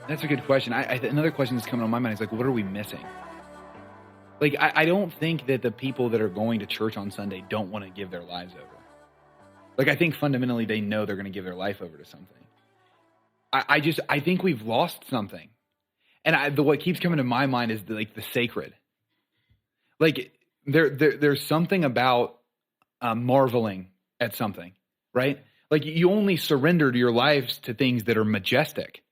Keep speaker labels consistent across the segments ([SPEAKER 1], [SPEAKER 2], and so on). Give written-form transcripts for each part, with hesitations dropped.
[SPEAKER 1] That's a good question. Another question that's coming on my mind is like, what are we missing? Like, I don't think that the people that are going to church on Sunday don't want to give their lives over. Like, I think fundamentally they know they're going to give their life over to something. I think we've lost something. And what keeps coming to my mind is the sacred. Like, there's something about marveling at something, right? Like, you only surrendered your lives to things that are majestic,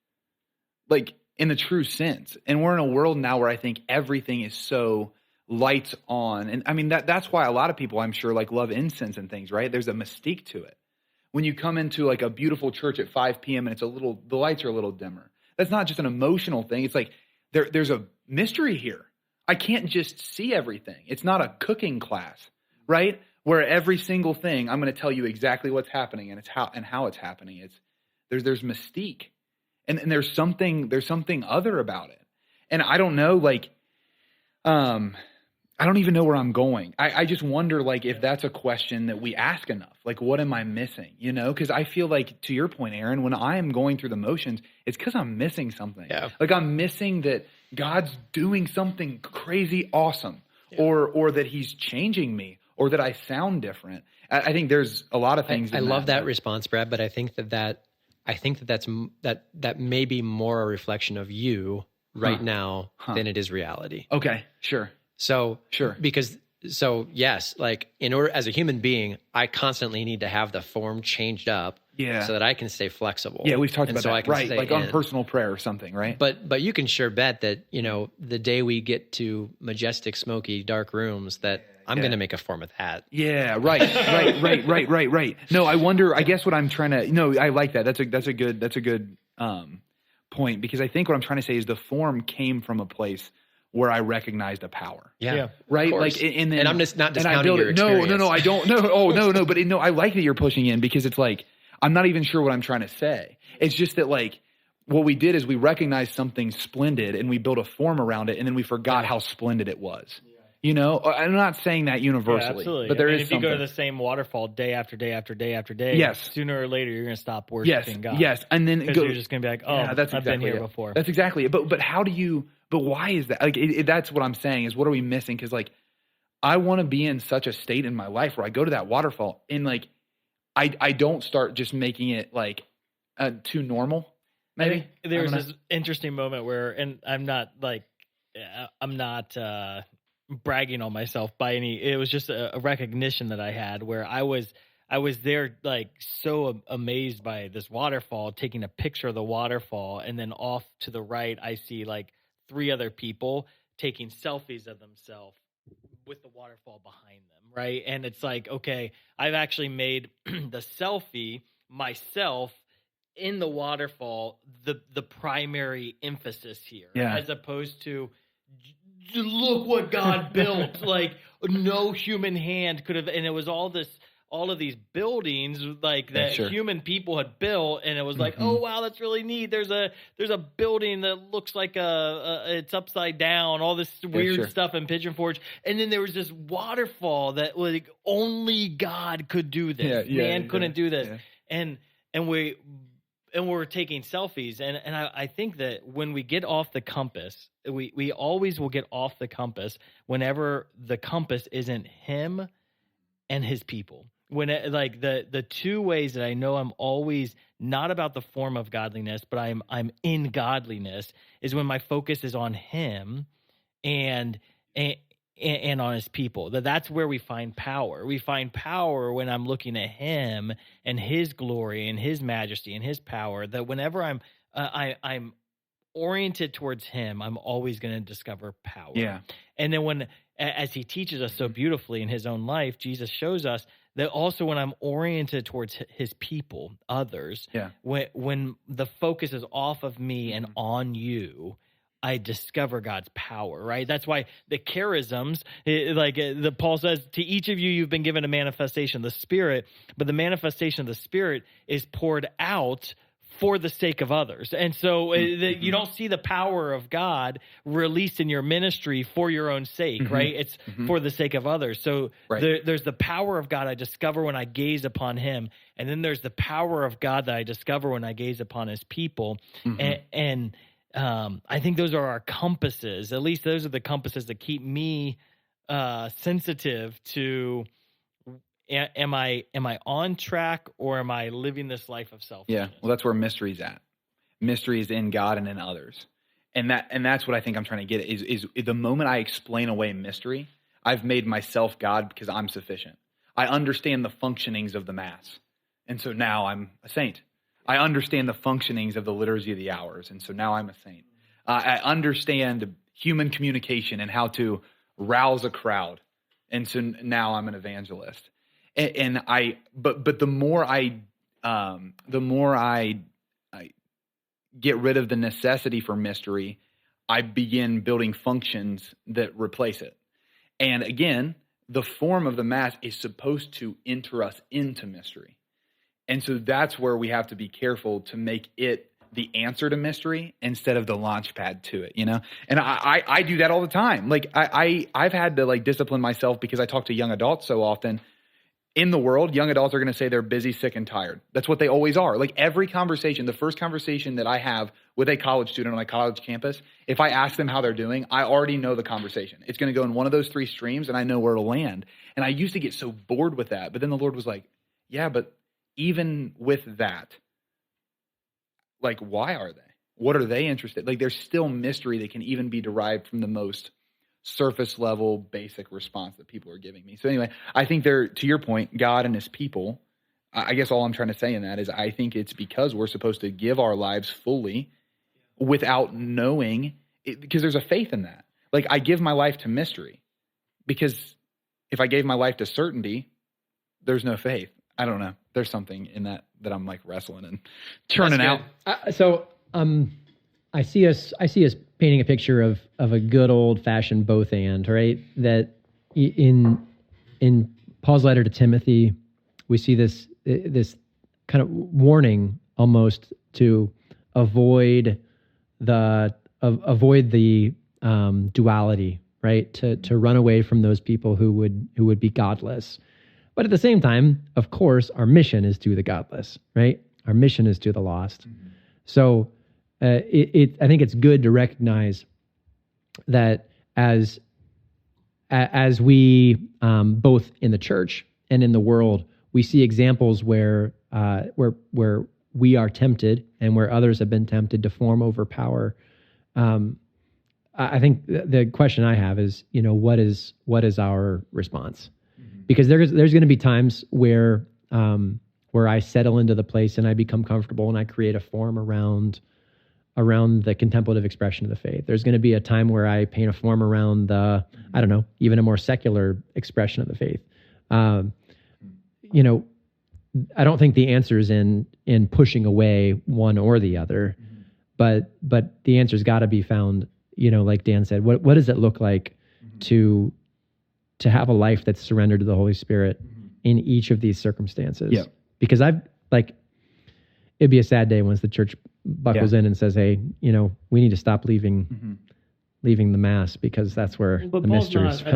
[SPEAKER 1] like in the true sense. And we're in a world now where I think everything is so lights on. And I mean, that's why a lot of people, I'm sure, like love incense and things, right? There's a mystique to it. When you come into like a beautiful church at 5 p.m. and the lights are a little dimmer, that's not just an emotional thing. It's like there's a mystery here. I can't just see everything. It's not a cooking class, right? Where every single thing I'm going to tell you exactly what's happening and how it's happening. There's mystique, and there's something other about it. And I don't know, like, I don't even know where I'm going. I just wonder, like, if that's a question that we ask enough. Like, what am I missing? You know, because I feel like, to your point, Aaron, when I am going through the motions, it's because I'm missing something.
[SPEAKER 2] Yeah.
[SPEAKER 1] Like, I'm missing that God's doing something crazy awesome, or that He's changing me, or that I sound different. I think there's a lot of things.
[SPEAKER 2] I love that response, Brad, but I think that may be more a reflection of you right now than it is reality.
[SPEAKER 1] Okay, sure.
[SPEAKER 2] So
[SPEAKER 1] sure,
[SPEAKER 2] because yes, like in order as a human being, I constantly need to have the form changed up, so that I can stay flexible.
[SPEAKER 1] Yeah, we've talked about that, right? Like on
[SPEAKER 2] in.
[SPEAKER 1] personal prayer or something, right?
[SPEAKER 2] But you can sure bet that the day we get to majestic, smoky, dark rooms, that I'm going to make a form of that.
[SPEAKER 1] Yeah, right. No, I wonder. I guess what I'm trying to. No, I like that. That's a good point, because I think what I'm trying to say is the form came from a place where I recognized a power.
[SPEAKER 2] Yeah.
[SPEAKER 1] Right. Like, and
[SPEAKER 2] I'm just not discounting your experience.
[SPEAKER 1] No, I don't. No. Oh, no. But I like that you're pushing in, because it's like, I'm not even sure what I'm trying to say. It's just that, like, what we did is we recognized something splendid and we built a form around it, and then we forgot how splendid it was. You know, I'm not saying that universally,
[SPEAKER 3] absolutely.
[SPEAKER 1] But there is
[SPEAKER 3] if
[SPEAKER 1] something.
[SPEAKER 3] you go to the same waterfall day after day after day after day, sooner or later you're going to stop worshiping God.
[SPEAKER 1] Yes, and then
[SPEAKER 3] you're just going to be like,
[SPEAKER 1] that's
[SPEAKER 3] I've
[SPEAKER 1] exactly
[SPEAKER 3] been here
[SPEAKER 1] it.
[SPEAKER 3] before.
[SPEAKER 1] That's exactly it. But how do you? But why is that? Like, that's what I'm saying is, what are we missing? Because, like, I want to be in such a state in my life where I go to that waterfall and, like, I don't start just making it like too normal. Maybe
[SPEAKER 3] there was this interesting moment where, and I'm not bragging on myself by any. It was just a recognition that I had where I was there, like, so amazed by this waterfall, taking a picture of the waterfall, and then off to the right I see like 3 other people taking selfies of themselves with the waterfall behind them, right? And it's like, okay, I've actually made the selfie myself in the waterfall the primary emphasis here, as opposed to look what God built. Like, no human hand could have, and it was all of these buildings like that human people had built, and it was like, oh wow, that's really neat. There's a building that looks like it's upside down, all this weird stuff in Pigeon Forge, and then there was this waterfall that, like, only God could do this. Man couldn't do this, and we're taking selfies, and I think that when we get off the compass, we always will get off the compass whenever the compass isn't Him and His people. When like the 2 ways that I know I'm always not about the form of godliness, but I'm in godliness, is when my focus is on Him and on His people. That's where we find power. We find power when I'm looking at Him and His glory and His majesty and His power. That whenever I'm oriented towards Him, I'm always going to discover power.
[SPEAKER 1] Yeah. And
[SPEAKER 3] then as He teaches us so beautifully in His own life, Jesus shows us that also when I'm oriented towards His people, others, when the focus is off of me and on you, I discover God's power, right? That's why the charisms, Paul says, to each of you, you've been given a manifestation of the Spirit, but the manifestation of the Spirit is poured out for the sake of others. And so you don't see the power of God released in your ministry for your own sake, right? It's for the sake of others. So there's the power of God I discover when I gaze upon Him. And then there's the power of God that I discover when I gaze upon His people. And I think those are our compasses. At least those are the compasses that keep me sensitive to, am I on track, or am I living this life of selfishness?
[SPEAKER 1] Yeah, well, that's where mystery's at. Mystery is in God and in others, and that's what I think I'm trying to get at, is the moment I explain away mystery, I've made myself God because I'm sufficient. I understand the functionings of the Mass, and so now I'm a saint. I understand the functionings of the Liturgy of the Hours, and so now I'm a saint. I understand human communication and how to rouse a crowd, and so now I'm an evangelist. But the more I get rid of the necessity for mystery, I begin building functions that replace it. And again, the form of the Mass is supposed to enter us into mystery. And so that's where we have to be careful to make it the answer to mystery instead of the launch pad to it, And I do that all the time. Like I've had to discipline myself because I talk to young adults so often. In the world, young adults are going to say they're busy, sick, and tired. That's what they always are. Like every conversation, the first conversation that I have with a college student on my college campus, if I ask them how they're doing, I already know the conversation. It's going to go in one of those three streams, and I know where it'll land. And I used to get so bored with that. But then the Lord was like, yeah, but even with that, why are they? What are they interested? There's still mystery that can even be derived from the most surface level basic response that people are giving me. So anyway, I think to your point, God and his people, I guess all I'm trying to say in that is I think it's because we're supposed to give our lives fully without knowing it, because there's a faith in that. I give my life to mystery, because if I gave my life to certainty, there's no faith. I don't know. There's something in that I'm wrestling and churning out.
[SPEAKER 4] I see us painting a picture of a good old fashioned both and, right? That in Paul's letter to Timothy, we see this kind of warning almost to avoid the duality, right? To run away from those people who would be godless. But at the same time, of course, our mission is to the godless, right? Our mission is to the lost. Mm-hmm. So I think it's good to recognize that as we both in the church and in the world, we see examples where we are tempted and where others have been tempted to form over power. I think the question I have is, what is our response? Mm-hmm. Because there's going to be times where I settle into the place and I become comfortable and I create a form around the contemplative expression of the faith. There's going to be a time where I paint a form around even a more secular expression of the faith. I don't think the answer is in pushing away one or the other, but the answer's got to be found, like Dan said, what does it look like to have a life that's surrendered to the Holy Spirit in each of these circumstances? Yeah. Because it'd be a sad day once the church buckles in and says, hey, we need to stop leaving the Mass, because that's where the mystery is found.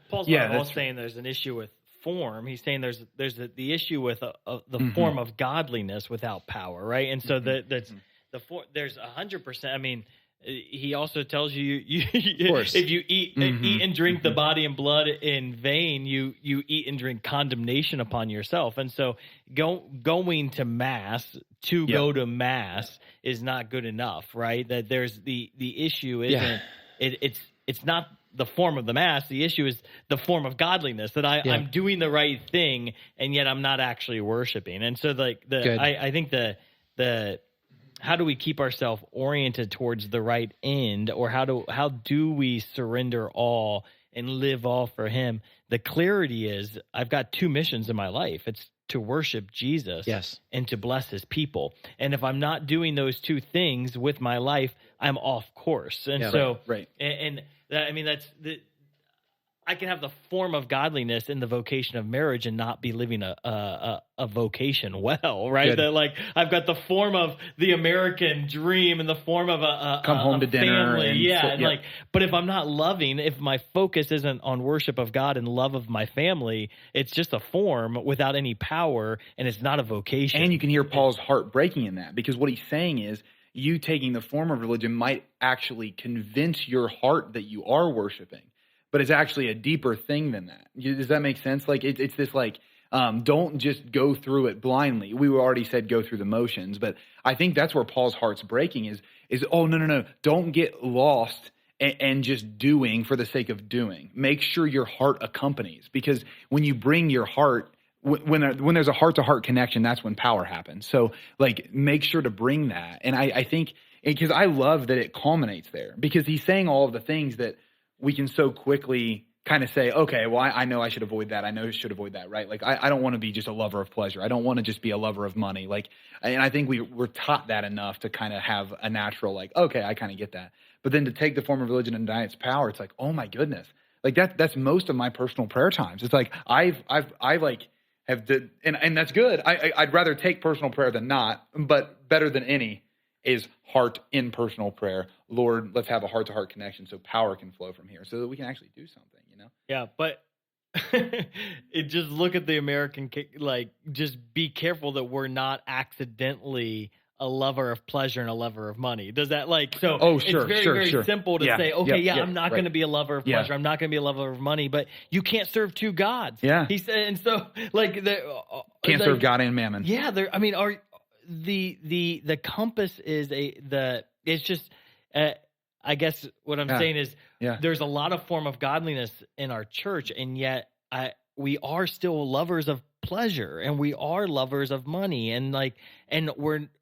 [SPEAKER 3] Paul's not at all saying there's an issue with form. He's saying there's the issue with the form of godliness without power, right? And so there's 100%. I mean, he also tells you if you eat and drink the body and blood in vain, you eat and drink condemnation upon yourself. And so going to Mass go to Mass is not good enough, right? That there's the issue isn't it's not the form of the Mass. The issue is the form of godliness, that I'm doing the right thing and yet I'm not actually worshiping. And so I think the how do we keep ourselves oriented towards the right end, or how do we surrender all and live all for him? The clarity is, I've got two missions in my life. It's to worship Jesus and to bless his people. And if I'm not doing those two things with my life, I'm off course. And I can have the form of godliness in the vocation of marriage and not be living a vocation well, right? Good. That I've got the form of the American dream and the form of a
[SPEAKER 1] come home to dinner,
[SPEAKER 3] family. But if I'm not loving, if my focus isn't on worship of God and love of my family, it's just a form without any power, and it's not a vocation.
[SPEAKER 1] And you can hear Paul's heart breaking in that, because what he's saying is, you taking the form of religion might actually convince your heart that you are worshiping, but it's actually a deeper thing than that. Does that make sense? Like it's this like, don't just go through it blindly. We already said go through the motions, but I think that's where Paul's heart's breaking is, oh, no. Don't get lost and just doing for the sake of doing. Make sure your heart accompanies, because when you bring your heart, when there's a heart-to-heart connection, that's when power happens. So like, make sure to bring that. And I think, because I love that it culminates there, because he's saying all of the things that we can so quickly kind of say, okay, well, I know I should avoid that. I know I should avoid that, right? Like, I don't want to be just a lover of pleasure. I don't want to just be a lover of money. Like, and I think we're taught that enough to kind of have a natural, like, okay, I kind of get that. But then to take the form of religion and deny its power, it's like, oh my goodness. Like that's most of my personal prayer times. It's like, I and that's good. I'd rather take personal prayer than not, but better than any is heart in personal prayer. Lord, let's have a heart-to-heart connection so power can flow from here so that we can actually do something, you know?
[SPEAKER 3] Yeah, but just look at the American, like, just be careful that we're not accidentally a lover of pleasure and a lover of money. Does that like, so
[SPEAKER 1] oh, sure,
[SPEAKER 3] it's very simple to say, okay, I'm not going to be a lover of pleasure. I'm not going to be a lover of money, but you can't serve two gods.
[SPEAKER 1] Yeah.
[SPEAKER 3] He said, and so like,
[SPEAKER 1] can't serve God and mammon.
[SPEAKER 3] Yeah. I mean, the compass is it's just, I guess what I'm saying is there's a lot of form of godliness in our church, and yet we are still lovers of pleasure and we are lovers of money, and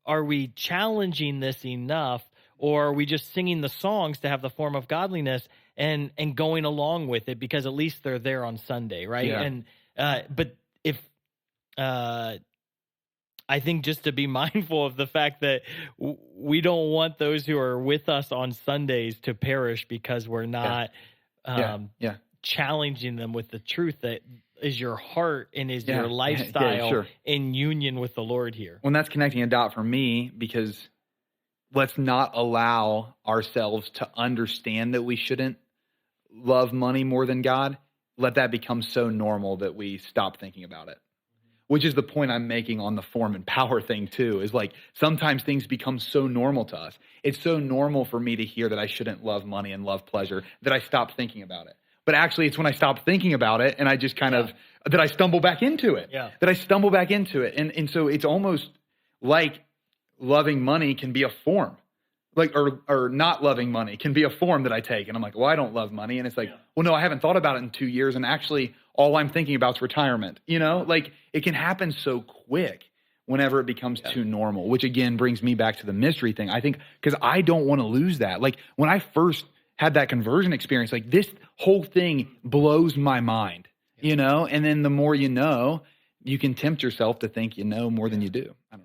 [SPEAKER 3] are we challenging this enough, or are we just singing the songs to have the form of godliness and going along with it because at least they're there on Sunday, right?
[SPEAKER 1] Yeah.
[SPEAKER 3] And but if I think just to be mindful of the fact that we don't want those who are with us on Sundays to perish because we're not challenging them with the truth that is your heart and is your lifestyle in union with the Lord here.
[SPEAKER 1] Well, that's connecting a dot for me, because let's not allow ourselves to understand that we shouldn't love money more than God. Let that become so normal that we stop thinking about it. Which is the point I'm making on the form and power thing too, is like sometimes things become so normal to us. It's so normal for me to hear that I shouldn't love money and love pleasure that I stop thinking about it. But actually it's when I stop thinking about it and I just kind of, that I stumble back into it.
[SPEAKER 3] Yeah.
[SPEAKER 1] That I stumble back into it. And so it's almost like loving money can be a form. Like, or not loving money can be a form that I take. And I'm like, well, I don't love money. And it's like, well, no, I haven't thought about it in 2 years. And actually all I'm thinking about is retirement, you know, like it can happen so quick whenever it becomes too normal, which again brings me back to the mystery thing. I think, because I don't want to lose that. Like when I first had that conversion experience, like this whole thing blows my mind, you know, and then the more you know, you can tempt yourself to think you know more than you do. I don't know.